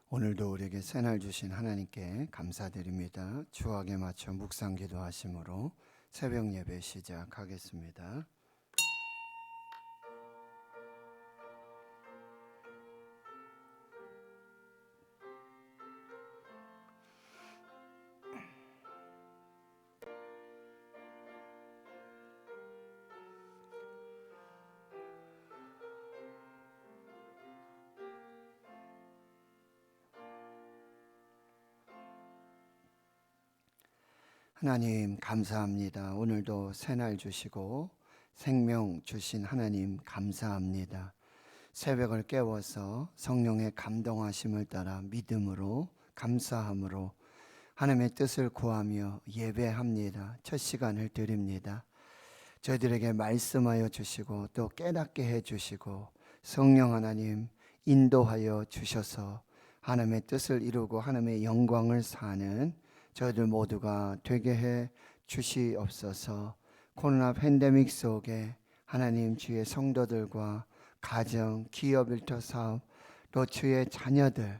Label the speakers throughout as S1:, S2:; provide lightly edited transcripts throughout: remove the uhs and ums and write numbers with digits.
S1: 오늘도 우리에게 새날 주신 하나님께 감사드립니다. 주악에 맞춰 묵상 기도하심으로 새벽 예배 시작하겠습니다. 하나님 감사합니다. 오늘도 새날 주시고 생명 주신 하나님 감사합니다. 새벽을 깨워서 성령의 감동하심을 따라 믿음으로 감사함으로 하나님의 뜻을 구하며 예배합니다. 첫 시간을 드립니다. 저희들에게 말씀하여 주시고 또 깨닫게 해 주시고 성령 하나님 인도하여 주셔서 하나님의 뜻을 이루고 하나님의 영광을 사는 저희들 모두가 되게 해 주시옵소서. 코로나 팬데믹 속에 하나님 주의 성도들과 가정, 기업 일터 사업, 또 주의 자녀들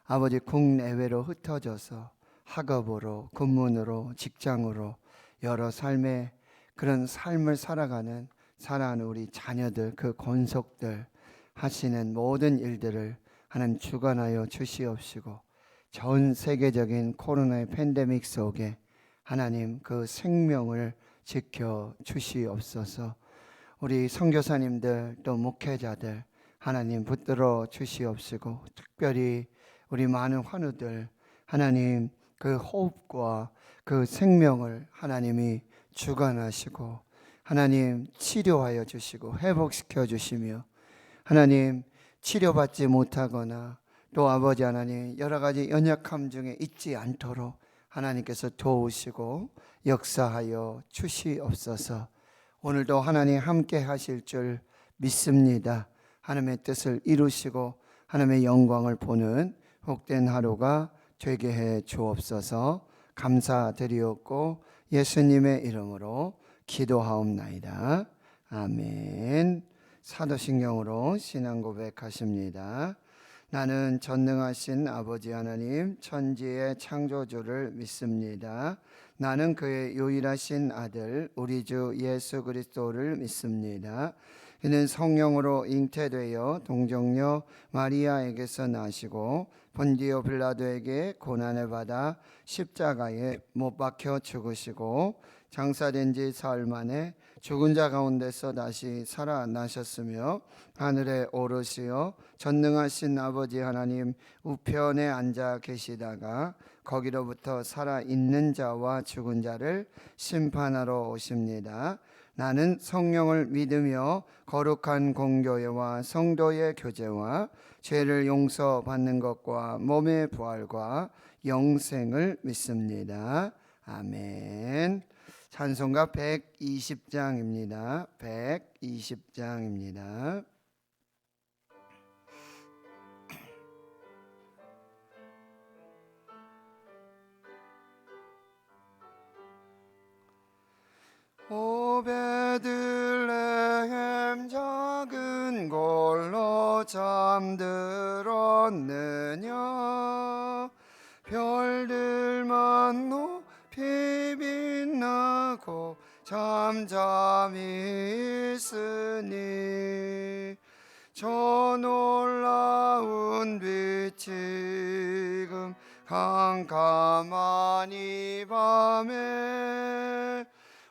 S1: 아버지 국내외로 흩어져서 학업으로, 근무로, 직장으로 여러 삶의 그런 삶을 살아가는 우리 자녀들, 그 권속들 하시는 모든 일들을 하나님 주관하여 주시옵시고 전 세계적인 코로나의 팬데믹 속에 하나님 그 생명을 지켜 주시옵소서. 우리 선교사님들 또 목회자들 하나님 붙들어 주시옵시고 특별히 우리 많은 환우들 하나님 그 호흡과 그 생명을 하나님이 주관하시고 하나님 치료하여 주시고 회복시켜 주시며 하나님 치료받지 못하거나 또 아버지 하나님 여러 가지 연약함 중에 있지 않도록 하나님께서 도우시고 역사하여 주시옵소서. 오늘도 하나님 함께 하실 줄 믿습니다. 하나님의 뜻을 이루시고 하나님의 영광을 보는 복된 하루가 되게 해 주옵소서. 감사드리옵고 예수님의 이름으로 기도하옵나이다. 아멘. 사도신경으로 신앙 고백하십니다. 나는 전능하신 아버지 하나님 천지의 창조주를 믿습니다. 나는 그의 유일하신 아들 우리 주 예수 그리스도를 믿습니다. 그는 성령으로 잉태되어 동정녀 마리아에게서 나시고 본디오 빌라도에게 고난을 받아 십자가에 못 박혀 죽으시고 장사된 지 사흘 만에 죽은 자 가운데서 다시 살아나셨으며 하늘에 오르시어 전능하신 아버지 하나님 우편에 앉아 계시다가 거기로부터 살아있는 자와 죽은 자를 심판하러 오십니다. 나는 성령을 믿으며 거룩한 공교회와 성도의 교제와 죄를 용서받는 것과 몸의 부활과 영생을 믿습니다. 아멘. 찬송가 120장입니다. 120장입니다. 오 베들레헴 작은 골로 잠들었느냐 별들만 높이 빛나고 잠잠히 있으니 저 놀라운 빛 지금 캄캄한 이 밤에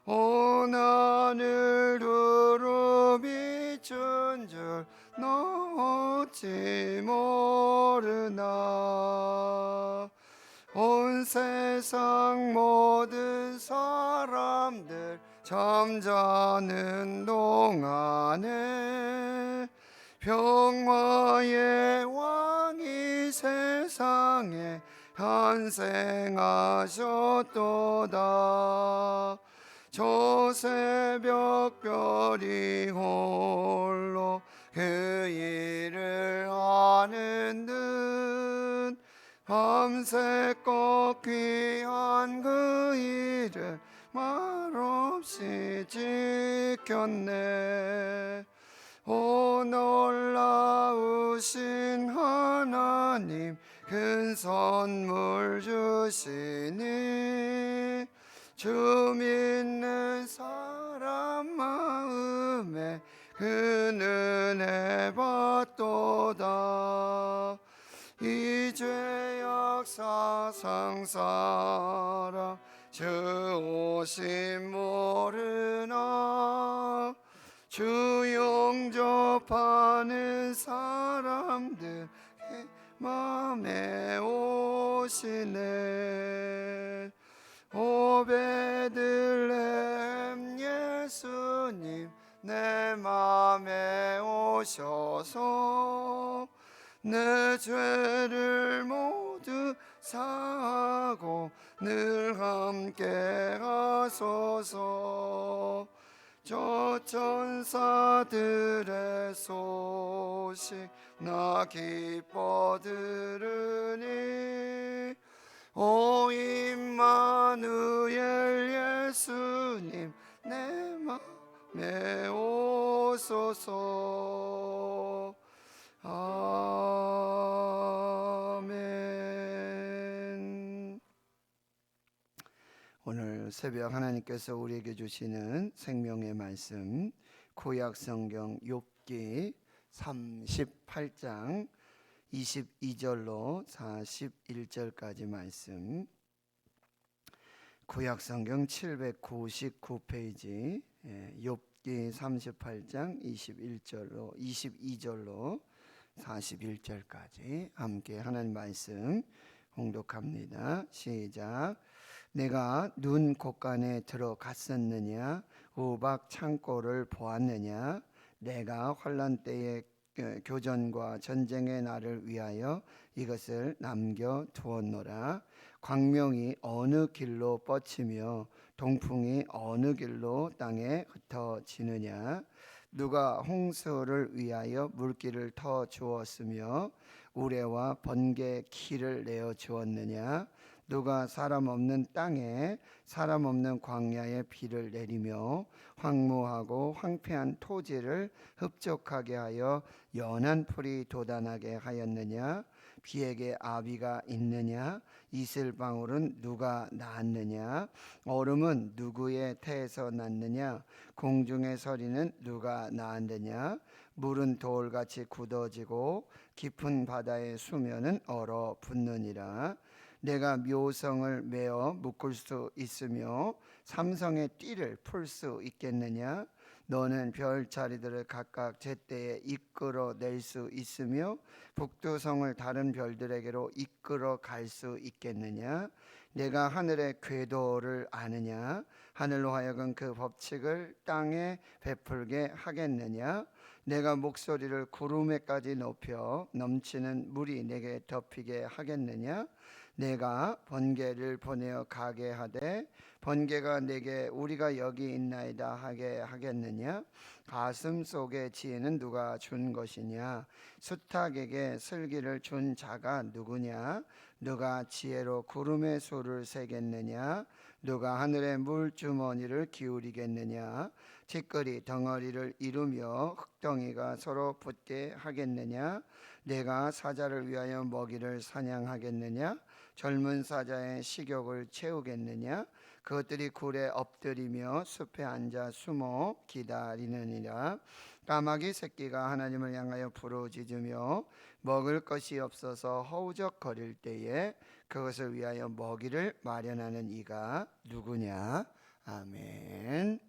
S1: 온 하늘 두루 비춘 줄 너 어찌 모르나 온 세상 모든 사람들 잠자는 동안에 평화의 왕이 세상에 탄생하셨도다. 저 새벽별이 홀로 그 일을 아는 듯 밤새껏 귀한 그 일을 말없이 지켰네. 오 놀라우신 하나님 큰 선물 주시니 주 믿는 사람 마음에 그 은혜 받도다. 이 죄악 사상 사람 주 오심 모르나 주 영접하는 사람들 맘에 오시네. 오 베들레헴 예수님 내 맘에 오셔서 내 죄를 모두 사하고 늘 함께 하소서. 저 천사들의 소식 나 기뻐 들으니 오 임마누엘 예수님 내 맘에 오소서. 아멘. 오늘 새벽 하나님께서 우리에게 주시는 생명의 말씀 구약 성경 욥기 38장 22절로 41절까지 말씀, 구약 성경 799페이지 욥기 38장 22절로 41절까지 함께 하나님 말씀 봉독합니다. 시작. 내가 눈 곳간에 들어갔었느냐 우박 창고를 보았느냐 내가 환난 때에 교전과 전쟁의 날을 위하여 이것을 남겨 두었노라. 광명이 어느 길로 뻗치며 동풍이 어느 길로 땅에 흩어지느냐. 누가 홍수를 위하여 물길을 터 주었으며 우레와 번개 키를 내어 주었느냐. 누가 사람 없는 땅에 사람 없는 광야에 비를 내리며 황무하고 황폐한 토지를 흡족하게 하여 연한 풀이 돋아나게 하였느냐. 비에게 아비가 있느냐. 이슬방울은 누가 낳았느냐. 얼음은 누구의 태에서 났느냐. 공중의 서리는 누가 낳았느냐. 물은 돌같이 굳어지고 깊은 바다의 수면은 얼어붙느니라. 내가 묘성을 메어 묶을 수 있으며 삼성의 띠를 풀 수 있겠느냐. 너는 별자리들을 각각 제때에 이끌어낼 수 있으며 북두성을 다른 별들에게로 이끌어 갈 수 있겠느냐. 내가 하늘의 궤도를 아느냐. 하늘로 하여금 그 법칙을 땅에 베풀게 하겠느냐. 내가 목소리를 구름에까지 높여 넘치는 물이 내게 덮이게 하겠느냐. 내가 번개를 보내어 가게 하되 번개가 내게 우리가 여기 있나이다 하게 하겠느냐. 가슴 속의 지혜는 누가 준 것이냐. 수탉에게 슬기를 준 자가 누구냐. 누가 지혜로 구름의 수를 세겠느냐. 누가 하늘의 물주머니를 기울이겠느냐. 티끌이 덩어리를 이루며 흙덩이가 서로 붙게 하겠느냐. 내가 사자를 위하여 먹이를 사냥하겠느냐. 젊은 사자의 식욕을 채우겠느냐. 그것들이 굴에 엎드리며 숲에 앉아 숨어 기다리느니라. 까마귀 새끼가 하나님을 향하여 부르짖으며 먹을 것이 없어서 허우적거릴 때에 그것을 위하여 먹이를 마련하는 이가 누구냐. 아멘.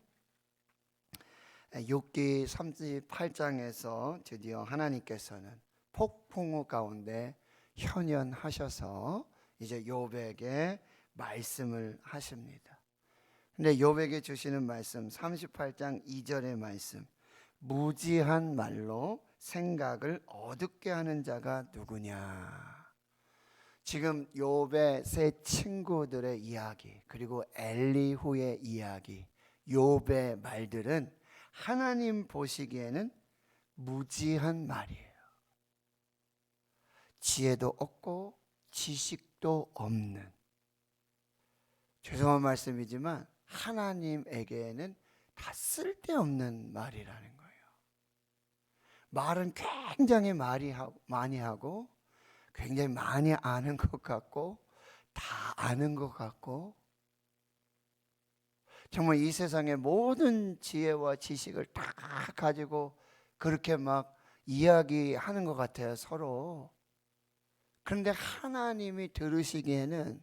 S1: 욥기 38장에서 드디어 하나님께서는 폭풍우 가운데 현현하셔서 이제 욥에게 말씀을 하십니다. 근데 욥에게 주시는 말씀 38장 2절의 말씀, 무지한 말로 생각을 어둡게 하는 자가 누구냐. 지금 욥의 세 친구들의 이야기, 그리고 엘리후의 이야기, 욥의 말들은 하나님 보시기에는 무지한 말이에요. 지혜도 없고 지식도 없는, 죄송한 말씀이지만 하나님에게는 다 쓸데없는 말이라는 거예요. 말은 굉장히 많이 하고 굉장히 많이 아는 것 같고 다 아는 것 같고 정말 이 세상의 모든 지혜와 지식을 다 가지고 그렇게 막 이야기하는 것 같아요, 서로. 그런데 하나님이 들으시기에는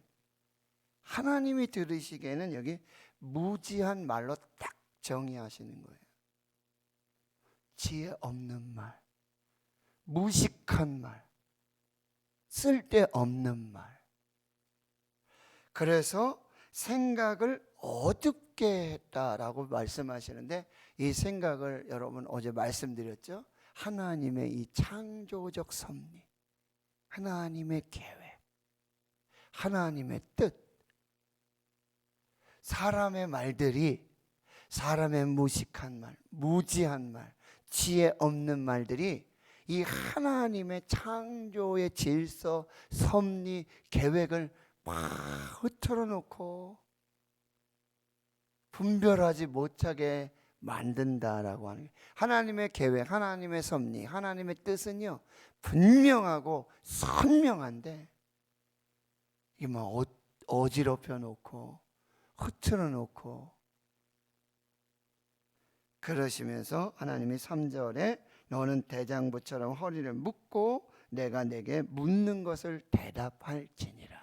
S1: 여기 무지한 말로 딱 정의하시는 거예요. 지혜 없는 말, 무식한 말, 쓸데없는 말. 그래서 생각을 어둡게 했다라고 말씀하시는데, 이 생각을 여러분 어제 말씀드렸죠. 하나님의 이 창조적 섭리, 하나님의 계획, 하나님의 뜻, 사람의 말들이, 사람의 무식한 말, 무지한 말, 지혜 없는 말들이 이 하나님의 창조의 질서, 섭리, 계획을 막 흐트러 놓고 분별하지 못하게 만든다라고 하는 거예요. 하나님의 계획, 하나님의 섭리, 하나님의 뜻은요 분명하고 선명한데 이게 막 어지럽혀 놓고 흐트러 놓고 그러시면서 하나님이 3절에 너는 대장부처럼 허리를 묶고 내가 내게 묻는 것을 대답할지니라.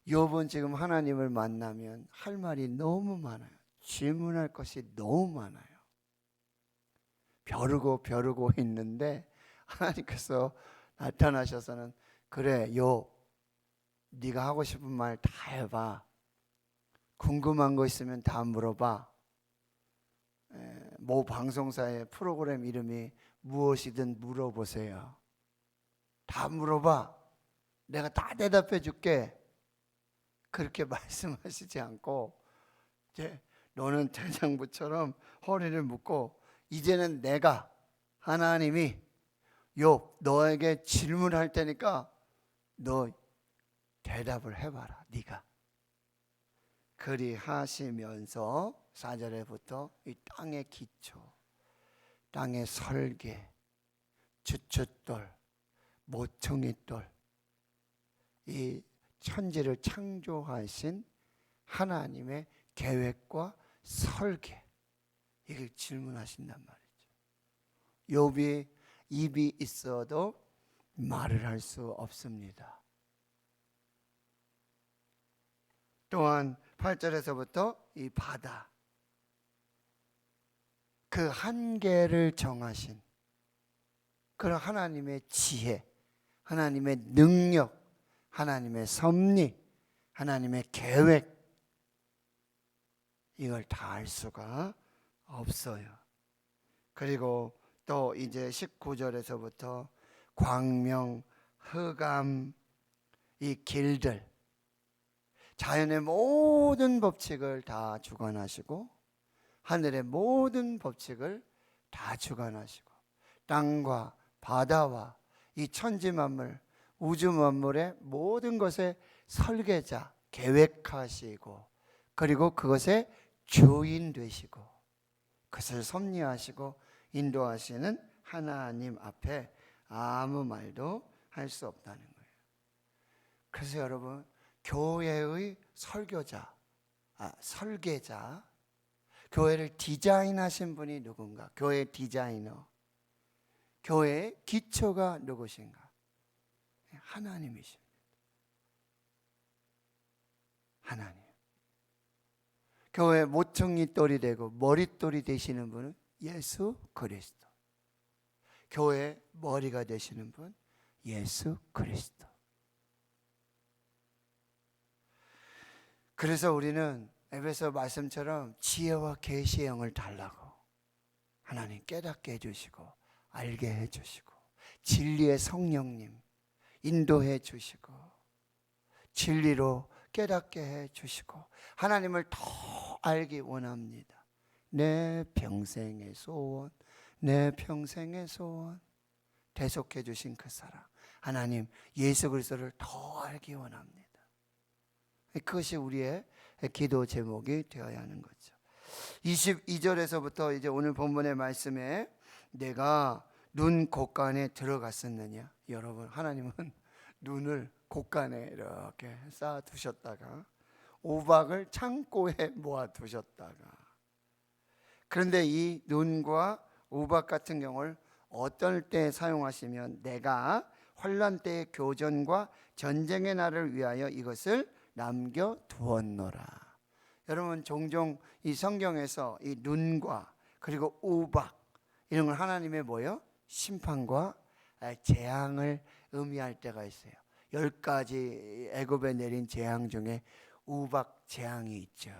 S1: 욥은 지금 하나님을 만나면 할 말이 너무 많아요. 질문할 것이 너무 많아요. 벼르고 있는데 하나님께서 나타나셔서는 그래 욥 네가 하고 싶은 말 다 해봐. 궁금한 거 있으면 다 물어봐. 모 방송사의 프로그램 이름이 무엇이든 물어보세요. 다 물어봐. 내가 다 대답해 줄게. 그렇게 말씀하시지 않고 이제 너는 대장부처럼 허리를 묶고 이제는 내가 하나님이 욥 너에게 질문할 테니까 너 대답을 해봐라. 네가 그리 하시면서 4절에부터 이 땅의 기초, 땅의 설계, 주춧돌, 모퉁이돌, 이 천지를 창조하신 하나님의 계획과 설계, 이걸 질문하신단 말이죠. 욥이 입이 있어도 말을 할 수 없습니다. 또한 8절에서부터 이 바다, 그 한계를 정하신 그런 하나님의 지혜, 하나님의 능력, 하나님의 섭리, 하나님의 계획, 이걸 다 알 수가 없어요. 그리고 또 이제 19절에서부터 광명, 흑암, 이 길들, 자연의 모든 법칙을 다 주관하시고 하늘의 모든 법칙을 다 주관하시고 땅과 바다와 이 천지 만물, 우주 만물의 모든 것의 설계자, 계획하시고 그리고 그것의 주인 되시고 그것을 섭리하시고 인도하시는 하나님 앞에 아무 말도 할 수 없다는 거예요. 그래서 여러분, 교회의 설계자, 교회를 디자인하신 분이 누군가? 교회 디자이너, 교회의 기초가 누구신가? 하나님이십니다. 하나님. 교회 모퉁이돌이 되고 머릿돌이 되시는 분은 예수 그리스도. 교회의 머리가 되시는 분 예수 그리스도. 그래서 우리는 에베소 말씀처럼 지혜와 계시의 영을 달라고 하나님 깨닫게 해주시고 알게 해주시고 진리의 성령님 인도해 주시고 진리로 깨닫게 해주시고 하나님을 더 알기 원합니다. 내 평생의 소원, 내 평생의 소원, 대속해 주신 그 사랑 하나님 예수 그리스도를 더 알기 원합니다. 그것이 우리의 기도 제목이 되어야 하는 거죠. 22절에서부터 이제 오늘 본문의 말씀에 내가 눈 곳간에 들어갔었느냐. 여러분, 하나님은 눈을 곳간에 이렇게 쌓아 두셨다가 우박을 창고에 모아 두셨다가, 그런데 이 눈과 우박 같은 경우를 어떨 때 사용하시면 내가 환난 때의 교전과 전쟁의 날을 위하여 이것을 남겨 두었노라. 여러분, 종종 이 성경에서 이 눈과 그리고 우박 이런 걸 하나님의 뭐예요? 심판과 재앙을 의미할 때가 있어요. 10가지 애굽에 내린 재앙 중에 우박 재앙이 있죠.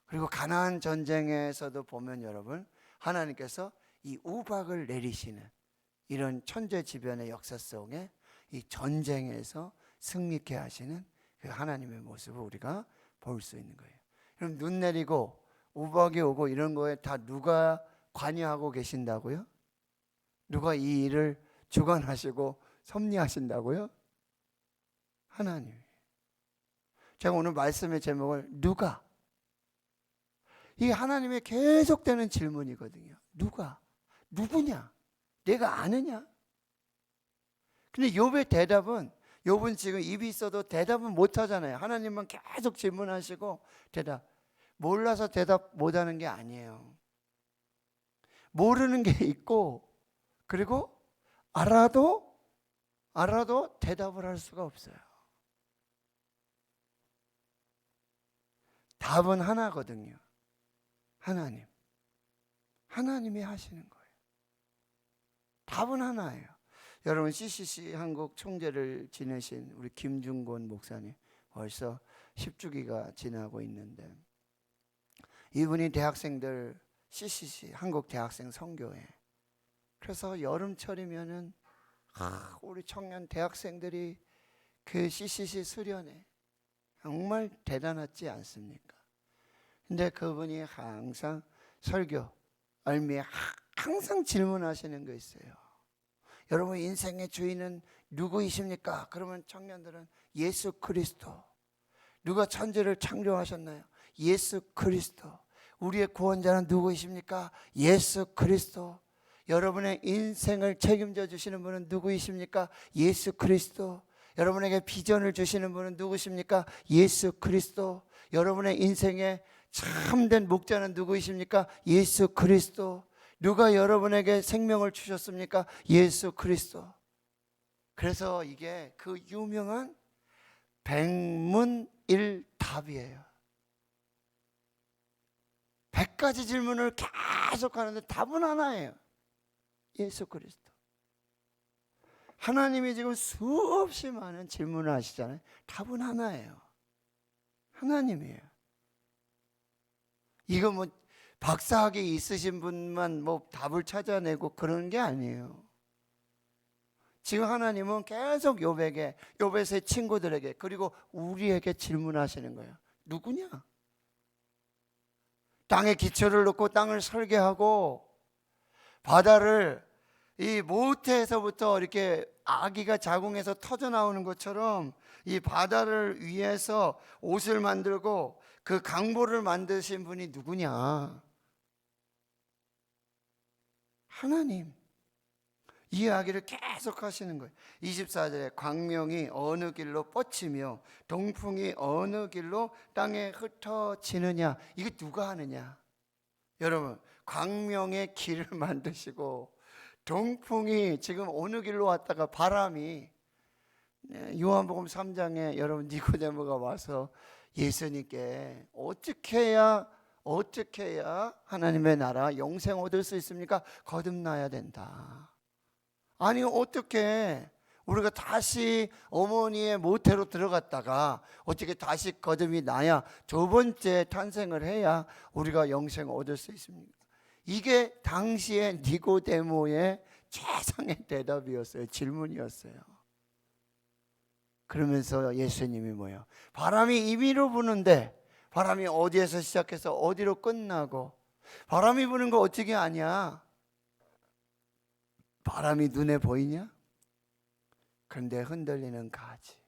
S1: 그리고 가나안 전쟁에서도 보면 여러분, 하나님께서 이 우박을 내리시는 이런 천재지변의 역사 속에 이 전쟁에서 승리케 하시는 그 하나님의 모습을 우리가 볼 수 있는 거예요. 그럼 눈 내리고 우박이 오고 이런 거에 다 누가 관여하고 계신다고요? 누가 이 일을 주관하시고 섭리하신다고요? 하나님. 제가 오늘 말씀의 제목을 누가, 이게 하나님의 계속되는 질문이거든요. 누가? 누구냐? 내가 아느냐? 근데 욥의 대답은, 욥은 지금 입이 있어도 대답은 못 하잖아요. 하나님은 계속 질문하시고 대답, 몰라서 대답 못 하는 게 아니에요. 모르는 게 있고, 그리고 알아도 대답을 할 수가 없어요. 답은 하나거든요. 하나님이 하시는 거예요. 답은 하나예요. 여러분, CCC 한국 총재를 지내신 우리 김중곤 목사님, 벌써 10주기가 지나고 있는데, 이분이 대학생들 CCC 한국 대학생 선교회, 그래서 여름철이면은 우리 청년 대학생들이 그 CCC 수련회 정말 대단하지 않습니까? 근데 그분이 항상 설교 알미에 항상 질문하시는 거 있어요. 여러분, 인생의 주인은 누구이십니까? 그러면 청년들은 예수 그리스도. 누가 천지를 창조하셨나요? 예수 그리스도. 우리의 구원자는 누구이십니까? 예수 그리스도. 여러분의 인생을 책임져 주시는 분은 누구이십니까? 예수 그리스도. 여러분에게 비전을 주시는 분은 누구십니까? 예수 그리스도. 여러분의 인생의 참된 목자는 누구이십니까? 예수 그리스도. 누가 여러분에게 생명을 주셨습니까? 예수 그리스도. 그래서 이게 그 유명한 백문일답이에요. 100가지 질문을 계속 하는데 답은 하나예요. 예수 그리스도. 하나님이 지금 수없이 많은 질문을 하시잖아요. 답은 하나예요. 하나님이에요. 이거 뭐 박사학위 있으신 분만 뭐 답을 찾아내고 그러는 게 아니에요. 지금 하나님은 계속 욥에게, 욥의 친구들에게, 그리고 우리에게 질문하시는 거예요. 누구냐? 땅에 기초를 놓고 땅을 설계하고 바다를 이 모태에서부터 이렇게 아기가 자궁에서 터져 나오는 것처럼 이 바다를 위해서 옷을 만들고 그 강보를 만드신 분이 누구냐? 하나님. 이 이야기를 계속 하시는 거예요. 24절에 광명이 어느 길로 뻗치며 동풍이 어느 길로 땅에 흩어지느냐. 이거 누가 하느냐? 여러분, 광명의 길을 만드시고 동풍이 지금 어느 길로 왔다가 바람이, 요한복음 3장에 여러분 니고데모가 와서 예수님께 어떻게 해야 하나님의 나라 영생 얻을 수 있습니까? 거듭나야 된다. 아니, 어떻게 우리가 다시 어머니의 모태로 들어갔다가 어떻게 다시 거듭이 나야, 두 번째 탄생을 해야 우리가 영생 얻을 수 있습니까? 이게 당시의 니고데모의 최상의 대답이었어요. 질문이었어요. 그러면서 예수님이 뭐예요? 바람이 임의로 부는데 바람이 어디에서 시작해서 어디로 끝나고, 바람이 부는 거 어떻게 아냐? 바람이 눈에 보이냐? 그런데 흔들리는 가지.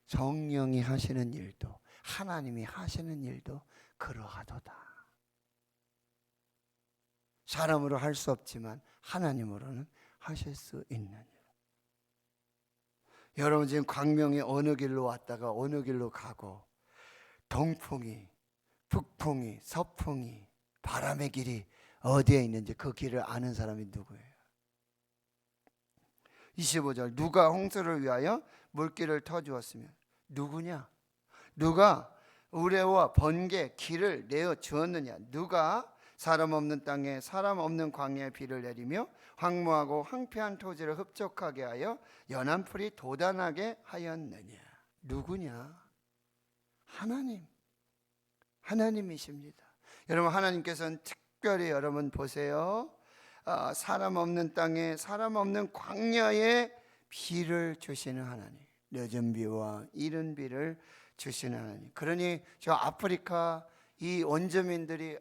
S1: 성령이 하시는 일도, 하나님이 하시는 일도 그러하도다. 사람으로 할 수 없지만 하나님으로는 하실 수 있는 일. 여러분 지금 광명이 어느 길로 왔다가 어느 길로 가고, 동풍이, 북풍이, 서풍이, 바람의 길이 어디에 있는지 그 길을 아는 사람이 누구예요? 25절, 누가 홍수를 위하여 물길을 터주었으면, 누구냐? 누가 우레와 번개 길을 내어 주었느냐? 누가 사람 없는 땅에 사람 없는 광야에 비를 내리며 황무하고 황폐한 토지를 흡족하게 하여 연한 풀이 돋아나게 하였느냐? 누구냐? 하나님, 하나님이십니다. 여러분, 하나님께서는 특별히 여러분 보세요. 사람 없는 땅에 사람 없는 광야에 비를 주시는 하나님, 늦은 비와 이른 비를 주시는 하나님. 그러니 저 아프리카 이 원주민들이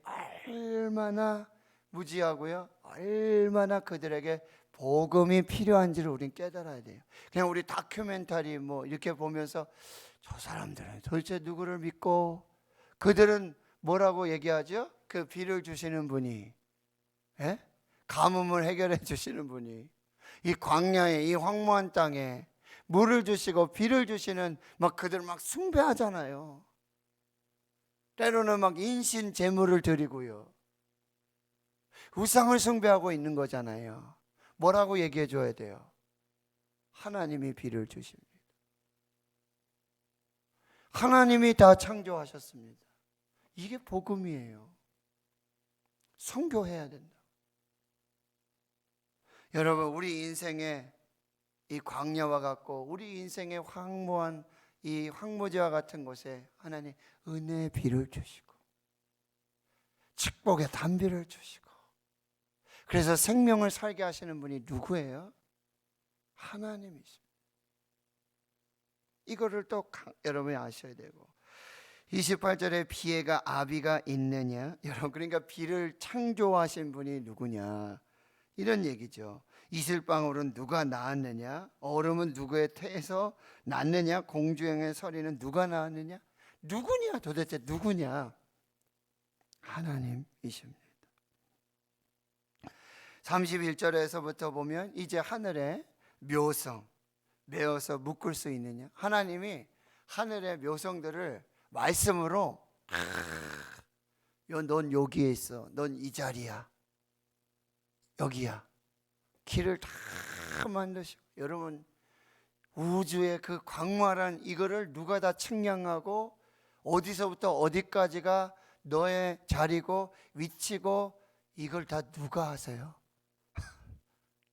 S1: 얼마나 무지하고요, 얼마나 그들에게 복음이 필요한지를 우린 깨달아야 돼요. 그냥 우리 다큐멘터리 뭐 이렇게 보면서 저 사람들은 도대체 누구를 믿고, 그들은 뭐라고 얘기하죠? 그 비를 주시는 분이, 가뭄을 해결해 주시는 분이, 이 광야에 이 황무한 땅에 물을 주시고 비를 주시는, 막 그들 막 숭배하잖아요. 때로는 막 인신 제물을 드리고요, 우상을 숭배하고 있는 거잖아요. 뭐라고 얘기해 줘야 돼요? 하나님이 비를 주십니다. 하나님이 다 창조하셨습니다. 이게 복음이에요. 선교해야 된다. 여러분, 우리 인생에 이 광야와 같고 우리 인생의 황무한 이 황무지와 같은 곳에 하나님 은혜의 비를 주시고 축복의 단비를 주시고, 그래서 생명을 살게 하시는 분이 누구예요? 하나님이십니다. 이거를 또 여러분이 아셔야 되고, 28절에 비에가 아비가 있느냐? 여러분, 그러니까 비를 창조하신 분이 누구냐? 이런 얘기죠. 이슬방울은 누가 낳았느냐? 얼음은 누구의 태에서 났느냐? 공주행의 서리는 누가 낳았느냐? 누구냐? 도대체 누구냐? 하나님이십니다. 31절에서부터 보면 이제 하늘의 묘성, 메어서 묶을 수 있느냐? 하나님이 하늘의 묘성들을 말씀으로, 넌 여기에 있어, 넌 이 자리야, 여기야, 길을 다 만드시고. 여러분, 우주의 그 광활한 이거를 누가 다 측량하고 어디서부터 어디까지가 너의 자리고 위치고, 이걸 다 누가 하세요?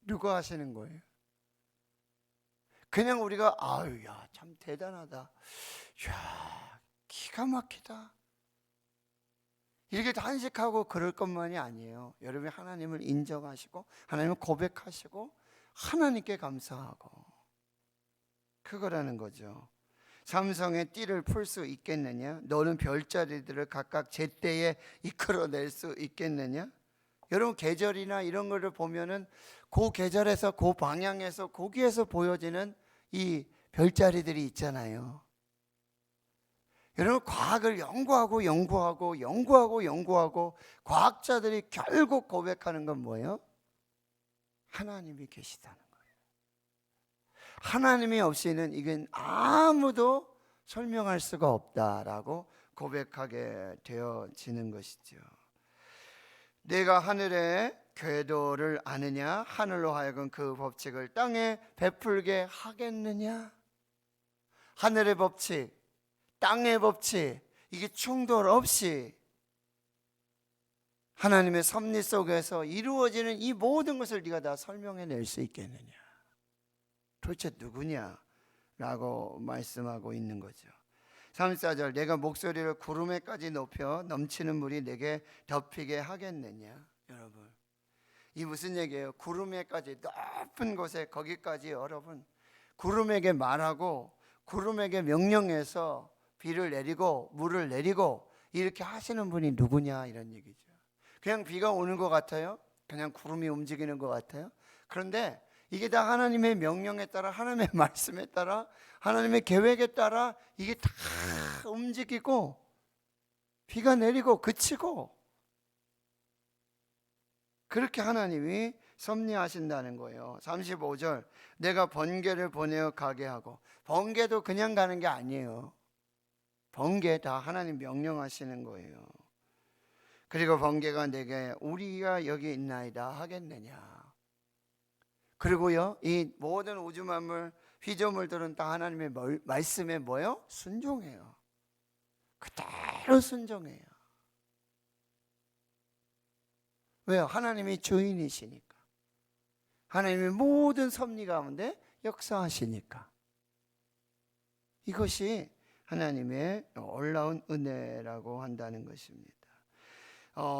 S1: 누가 하시는 거예요? 그냥 우리가 아유, 야, 참 대단하다, 야, 기가 막히다, 이렇게 단식하고 그럴 것만이 아니에요. 여러분이 하나님을 인정하시고 하나님을 고백하시고 하나님께 감사하고, 그거라는 거죠. 삼성의 띠를 풀 수 있겠느냐? 너는 별자리들을 각각 제때에 이끌어낼 수 있겠느냐? 여러분, 계절이나 이런 거를 보면은 그 계절에서 그 방향에서 거기에서 보여지는 이 별자리들이 있잖아요. 여러분, 과학을 연구하고 과학자들이 결국 고백하는 건 뭐예요? 하나님이 계시다는 거예요. 하나님이 없이는 이건 아무도 설명할 수가 없다라고 고백하게 되어지는 것이죠. 내가 하늘의 궤도를 아느냐? 하늘로 하여금 그 법칙을 땅에 베풀게 하겠느냐? 하늘의 법칙, 땅의 법칙, 이게 충돌 없이 하나님의 섭리 속에서 이루어지는 이 모든 것을 네가 다 설명해낼 수 있겠느냐? 도대체 누구냐? 라고 말씀하고 있는 거죠. 34절, 내가 목소리를 구름에까지 높여 넘치는 물이 내게 덮이게 하겠느냐? 여러분, 이 무슨 얘기예요? 구름에까지, 높은 곳에 거기까지 여러분 구름에게 말하고 구름에게 명령해서 비를 내리고 물을 내리고 이렇게 하시는 분이 누구냐, 이런 얘기죠. 그냥 비가 오는 것 같아요? 그냥 구름이 움직이는 것 같아요? 그런데 이게 다 하나님의 명령에 따라, 하나님의 말씀에 따라, 하나님의 계획에 따라 이게 다 움직이고 비가 내리고 그치고, 그렇게 하나님이 섭리하신다는 거예요. 35절, 내가 번개를 보내어 가게 하고. 번개도 그냥 가는 게 아니에요. 번개 다 하나님 명령하시는 거예요. 그리고 번개가 내게 우리가 여기 있나이다 하겠느냐. 그리고요, 이 모든 우주 만물 피조물들은 다 하나님의 말씀에 뭐요? 순종해요. 그대로 순종해요. 왜요? 하나님이 주인이시니까. 하나님의 모든 섭리 가운데 역사하시니까. 이것이 하나님의 놀라운 은혜라고 한다는 것입니다.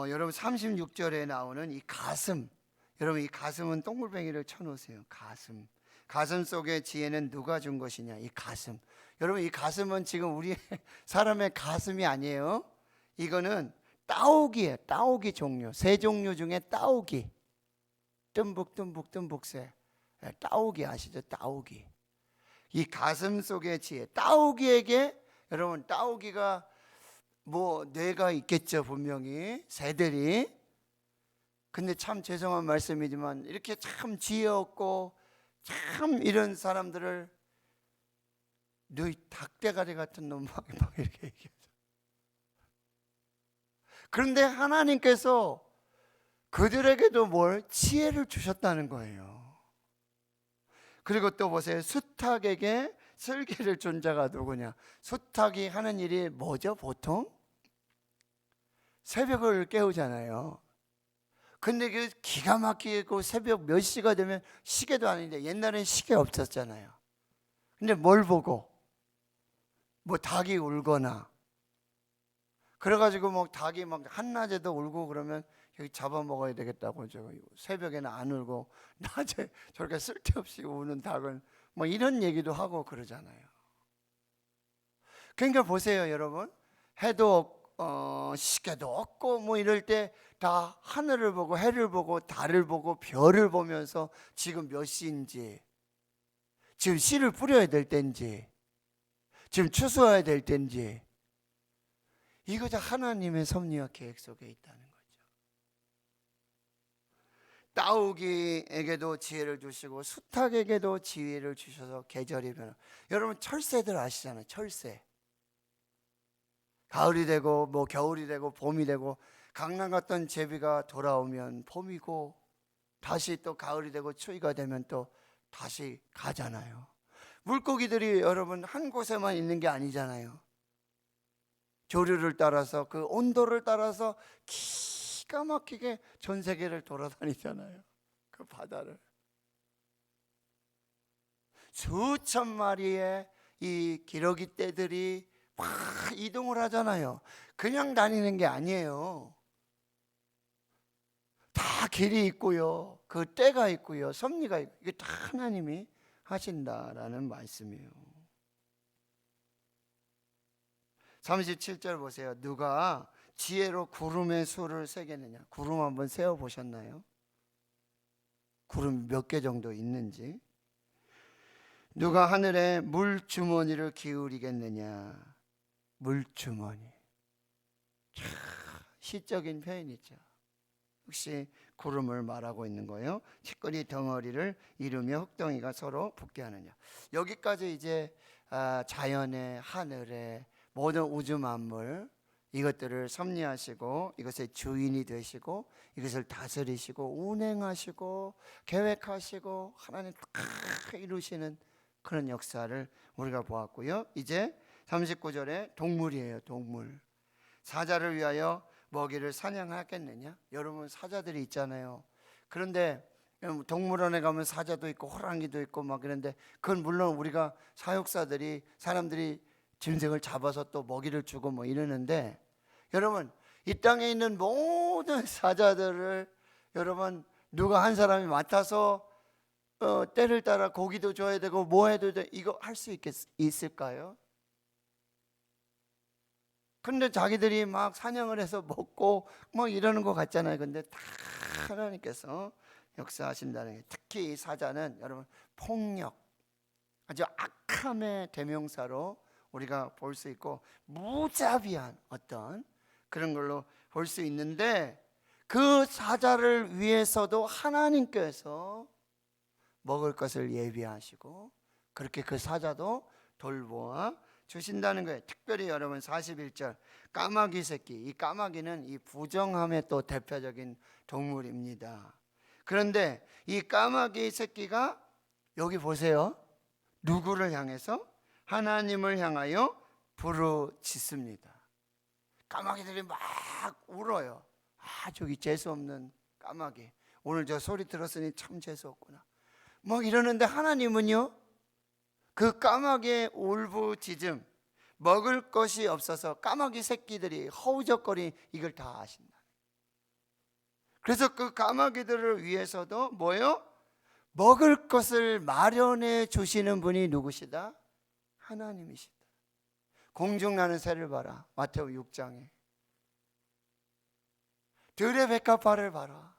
S1: 여러분 36절에 나오는 이 가슴, 여러분 이 가슴은 동글뱅이를 쳐놓으세요. 가슴 속의 지혜는 누가 준 것이냐. 이 가슴, 여러분 이 가슴은 지금 우리 사람의 가슴이 아니에요. 이거는 따오기예요. 따오기 종류, 새 종류 중에 따오기, 뜸북새, 따오기 아시죠? 따오기. 이 가슴 속의 지혜, 따오기에게, 여러분 따오기가 뭐 뇌가 있겠죠, 분명히 새들이. 근데 참 죄송한 말씀이지만 이렇게 참 지혜 없고 참 이런 사람들을 너희 닭대가리 같은 놈 막 이렇게 얘기해요. 그런데 하나님께서 그들에게도 뭘? 지혜를 주셨다는 거예요. 그리고 또 보세요. 수탉에게 슬기를 준 자가 누구냐. 수탉이 하는 일이 뭐죠? 보통 새벽을 깨우잖아요. 근데 그 기가 막히게 그 새벽 몇 시가 되면, 시계도 아닌데 옛날엔 시계 없었잖아요. 근데 뭘 보고? 뭐 닭이 울거나, 그래가지고 뭐 닭이 막 한낮에도 울고 그러면 여기 잡아먹어야 되겠다고, 저 새벽에는 안 울고 낮에 저렇게 쓸데없이 우는 닭은 뭐 이런 얘기도 하고 그러잖아요. 그러니까 보세요, 여러분. 해도 시계도 없고 뭐 이럴 때 다 하늘을 보고 해를 보고 달을 보고 별을 보면서 지금 몇 시인지, 지금 씨를 뿌려야 될 때인지, 지금 추수해야 될 때인지, 이거 다 하나님의 섭리와 계획 속에 있다는 거죠. 따오기에게도 지혜를 주시고 수탉에게도 지혜를 주셔서 계절이 변화. 여러분 철새들 아시잖아요. 철새. 가을이 되고 뭐 겨울이 되고 봄이 되고, 강남 갔던 제비가 돌아오면 봄이고, 다시 또 가을이 되고 추위가 되면 또 다시 가잖아요. 물고기들이 여러분 한 곳에만 있는 게 아니잖아요. 조류를 따라서, 그 온도를 따라서 기가 막히게 전 세계를 돌아다니잖아요. 그 바다를 수천 마리의 이 기러기 떼들이 막 이동을 하잖아요. 그냥 다니는 게 아니에요. 다 길이 있고요, 그 때가 있고요, 섭리가 있고, 이게 다 하나님이 하신다라는 말씀이에요. 37절 보세요. 누가 지혜로 구름의 수를 세겠느냐. 구름 한번 세어 보셨나요? 구름 몇 개 정도 있는지. 누가 하늘에 물주머니를 기울이겠느냐. 물주머니, 시적인 표현이죠. 혹시 구름을 말하고 있는 거예요. 티끌이 덩어리를 이루며 흙덩이가 서로 붙게 하느냐. 여기까지 이제 자연의, 하늘의 모든 우주 만물, 이것들을 섭리하시고 이것의 주인이 되시고 이것을 다스리시고 운행하시고 계획하시고 하나님 다 이루시는 그런 역사를 우리가 보았고요. 이제 39절에 동물이에요. 동물. 사자를 위하여 먹이를 사냥하겠느냐. 여러분 사자들이 있잖아요. 그런데 동물원에 가면 사자도 있고 호랑이도 있고 막 그런데, 그건 물론 우리가 사육사들이, 사람들이 짐승을 잡아서 또 먹이를 주고 뭐 이러는데, 여러분 이 땅에 있는 모든 사자들을 여러분 누가 한 사람이 맡아서 때를 따라 고기도 줘야 되고 뭐 해도 돼, 이거 할 수 있을까요? 근데 자기들이 막 사냥을 해서 먹고 뭐 이러는 것 같잖아요. 근데 다 하나님께서 역사하신다는 게, 특히 이 사자는 여러분 폭력, 아주 악함의 대명사로 우리가 볼 수 있고 무자비한 어떤 그런 걸로 볼 수 있는데, 그 사자를 위해서도 하나님께서 먹을 것을 예비하시고 그렇게 그 사자도 돌보아 주신다는 거예요. 특별히 여러분 41절 까마귀 새끼, 이 까마귀는 이 부정함의 또 대표적인 동물입니다. 그런데 이 까마귀 새끼가 여기 보세요. 누구를 향해서? 하나님을 향하여 부르짖습니다. 까마귀들이 막 울어요. 저기 재수없는 까마귀, 오늘 저 소리 들었으니 참 재수없구나 뭐 이러는데, 하나님은요 그 까마귀의 울부짖음, 먹을 것이 없어서 까마귀 새끼들이 허우적거리 이걸 다 아신다. 그래서 그 까마귀들을 위해서도 뭐요? 먹을 것을 마련해 주시는 분이 누구시다? 하나님이시다. 공중 나는 새를 봐라, 마태복음 6장에. 들의 백합화를 봐라.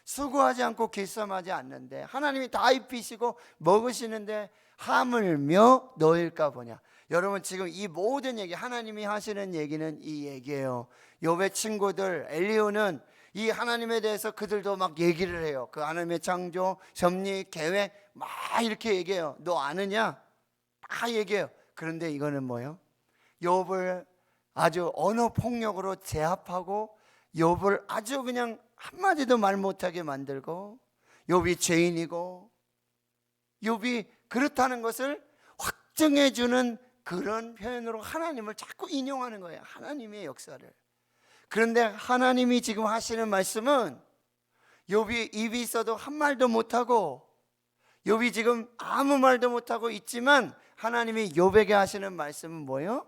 S1: 수고하지 않고 길쌈하지 않는데 하나님이 다 입히시고 먹으시는데 하물며 너일까 보냐. 여러분 지금 이 모든 얘기, 하나님이 하시는 얘기는 이 얘기예요. 욥의 친구들 엘리후는 이 하나님에 대해서 그들도 막 얘기를 해요. 그 하나님의 창조, 섭리, 계획 막 이렇게 얘기해요. 너 아느냐? 다 얘기해요. 그런데 이거는 뭐예요? 욥을 아주 언어 폭력으로 제압하고 욥을 아주 그냥 한마디도 말 못하게 만들고, 욥이 죄인이고 욥이 그렇다는 것을 확증해 주는 그런 표현으로 하나님을 자꾸 인용하는 거예요. 하나님의 역사를. 그런데 하나님이 지금 하시는 말씀은 욥이 입이 있어도 한 말도 못하고, 욥이 지금 아무 말도 못하고 있지만 하나님이 욥에게 하시는 말씀은 뭐예요?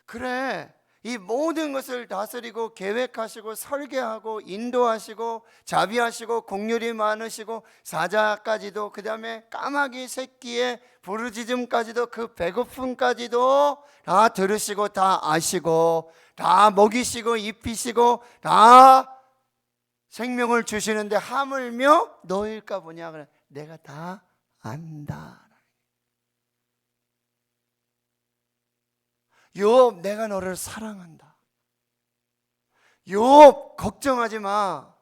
S1: 그래, 이 모든 것을 다스리고 계획하시고 설계하고 인도하시고 자비하시고 긍휼이 많으시고 사자까지도, 그 다음에 까마귀 새끼의 부르짖음까지도, 그 배고픔까지도 다 들으시고 다 아시고 다 먹이시고 입히시고 다 생명을 주시는데 하물며 너일까 보냐. 그래, 내가 다 안다. 욥, 내가 너를 사랑한다. 욥, 걱정하지 마.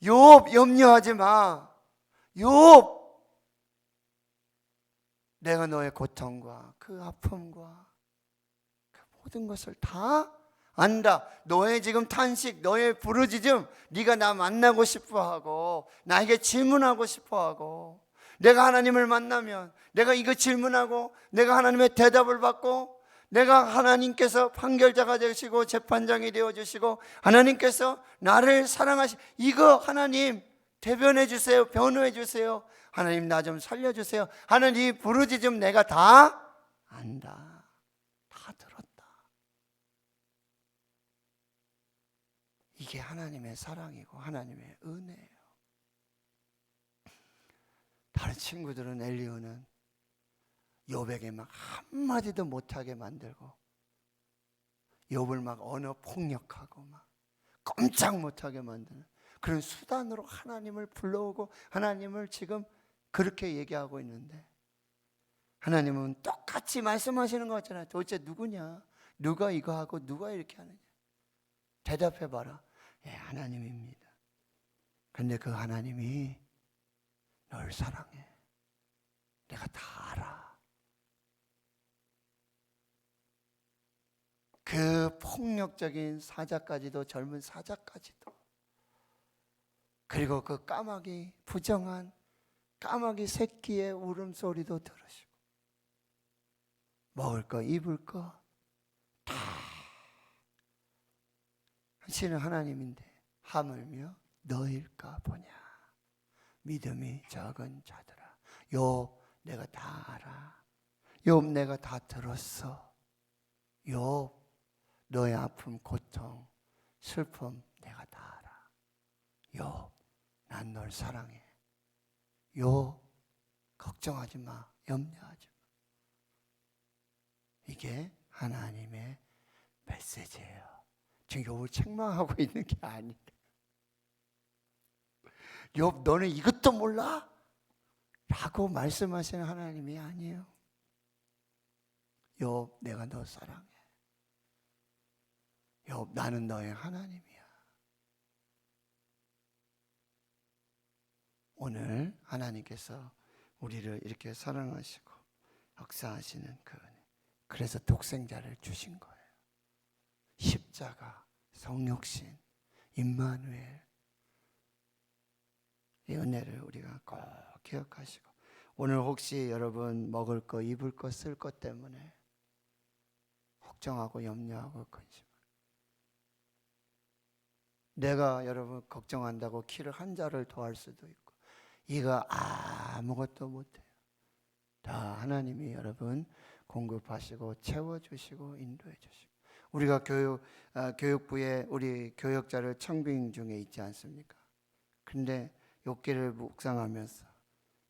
S1: 욥, 염려하지 마. 욥, 내가 너의 고통과 그 아픔과 그 모든 것을 다 안다. 너의 지금 탄식, 너의 부르짖음, 네가 나 만나고 싶어하고 나에게 질문하고 싶어하고, 내가 하나님을 만나면 내가 이거 질문하고 내가 하나님의 대답을 받고, 내가 하나님께서 판결자가 되시고 재판장이 되어주시고 하나님께서 나를 사랑하시, 이거 하나님 대변해 주세요. 변호해 주세요. 하나님 나 좀 살려주세요. 하나님 부르짖음 내가 다 안다. 다 들었다. 이게 하나님의 사랑이고 하나님의 은혜예요. 다른 친구들은, 엘리후는 욥에게 막 한마디도 못하게 만들고 욥을 막 언어 폭력하고 막 꼼짝 못하게 만드는 그런 수단으로 하나님을 불러오고 하나님을 지금 그렇게 얘기하고 있는데, 하나님은 똑같이 말씀하시는 거 같잖아요. 도대체 누구냐? 누가 이거 하고 누가 이렇게 하느냐? 대답해봐라. 예, 하나님입니다. 근데 그 하나님이 널 사랑해. 내가 다 알아. 그 폭력적인 사자까지도, 젊은 사자까지도, 그리고 그 까마귀, 부정한 까마귀 새끼의 울음소리도 들으시고, 먹을 거 입을 거 다 하시는 하나님인데 하물며 너일까 보냐. 믿음이 적은 자들아, 욥 내가 다 알아. 욥 내가 다 들었어. 욥 너의 아픔, 고통, 슬픔 내가 다 알아. 욥, 난 널 사랑해. 욥, 걱정하지 마. 염려하지 마. 이게 하나님의 메시지예요. 지금 욥을 책망하고 있는 게 아니에요. 욥 너는 이것도 몰라? 라고 말씀하시는 하나님이 아니에요. 욥 내가 너 사랑해. 욥 나는 너의 하나님이야. 오늘 하나님께서 우리를 이렇게 사랑하시고 역사하시는 그 은혜, 그래서 독생자를 주신 거예요. 십자가, 성육신, 임마누엘, 이 은혜를 우리가 꼭 기억하시고, 오늘 혹시 여러분 먹을 거, 입을 거, 쓸 것 때문에 걱정하고 염려하고 근심, 내가 여러분 걱정한다고 키를 한 자를 더할 수도 있고, 이거 아무것도 못해요. 다 하나님이 여러분 공급하시고 채워주시고 인도해 주시고, 우리가 교육부에 우리 교역자를 청빙 중에 있지 않습니까? 근데 욥기를 묵상하면서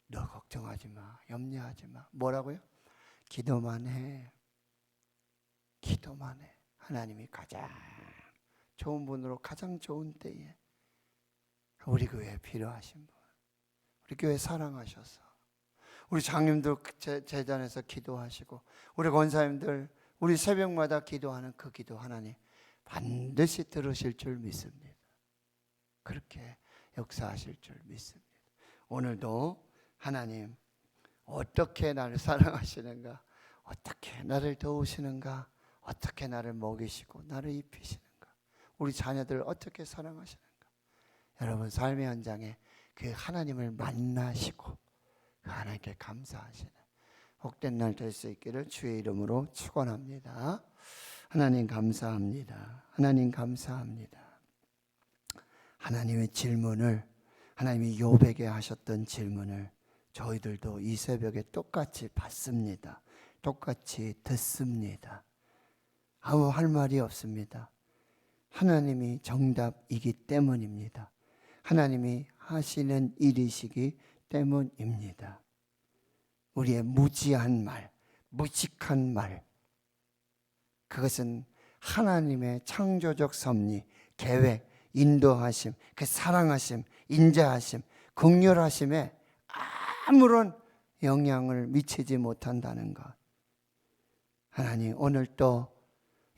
S1: 너 걱정하지 마, 염려하지 마. 뭐라고요? 기도만 해. 기도만 해. 하나님이 가장 좋은 분으로 가장 좋은 때에 우리 교회에 필요하신 분, 우리 교회 사랑하셔서 우리 장님들 제단에서 기도하시고, 우리 권사님들 우리 새벽마다 기도하는 그 기도 하나님 반드시 들으실 줄 믿습니다. 그렇게 역사하실 줄 믿습니다. 오늘도 하나님 어떻게 나를 사랑하시는가, 어떻게 나를 도우시는가, 어떻게 나를 먹이시고 나를 입히시는가, 우리 자녀들을 어떻게 사랑하시는가, 여러분 삶의 현장에 그 하나님을 만나시고 그 하나님께 감사하시는 복된 날 될 수 있기를 주의 이름으로 축원합니다. 하나님 감사합니다. 하나님 감사합니다. 하나님의 질문을, 하나님이 욥에게 하셨던 질문을 저희들도 이 새벽에 똑같이 받습니다. 똑같이 듣습니다. 아무 할 말이 없습니다. 하나님이 정답이기 때문입니다. 하나님이 하시는 일이시기 때문입니다. 우리의 무지한 말, 무직한 말, 그것은 하나님의 창조적 섭리, 계획, 인도하심, 그 사랑하심, 인자하심, 긍휼하심에 아무런 영향을 미치지 못한다는 것. 하나님 오늘 또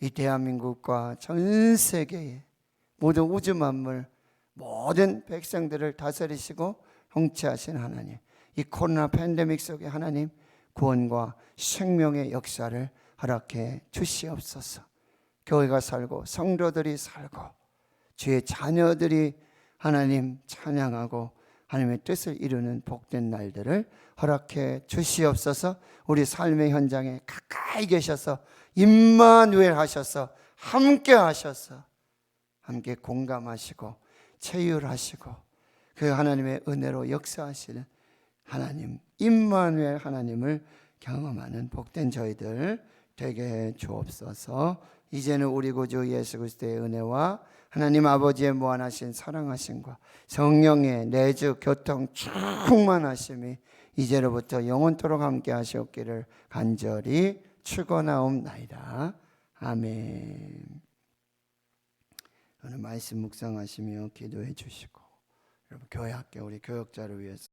S1: 이 대한민국과 전 세계의 모든 우주 만물, 모든 백성들을 다스리시고 통치하신 하나님, 이 코로나 팬데믹 속에 하나님 구원과 생명의 역사를 허락해 주시옵소서. 교회가 살고 성도들이 살고 주의 자녀들이 하나님 찬양하고 하나님의 뜻을 이루는 복된 날들을 허락해 주시옵소서. 우리 삶의 현장에 가까이 계셔서 임마누엘 하셔서 함께 하셔서 함께 공감하시고 체휼하시고 그 하나님의 은혜로 역사하시는 하나님 임마누엘 하나님을 경험하는 복된 저희들 되게 해 주옵소서. 이제는 우리 구주 예수 그리스도의 은혜와 하나님 아버지의 무한하신 사랑하심과 성령의 내주 교통 충만하심이 이제로부터 영원토록 함께 하시옵기를 간절히 축원하옵나이다. 아멘. 오늘 말씀 묵상하시며 기도해 주시고, 여러분 교회 학교 우리 교역자를 위해서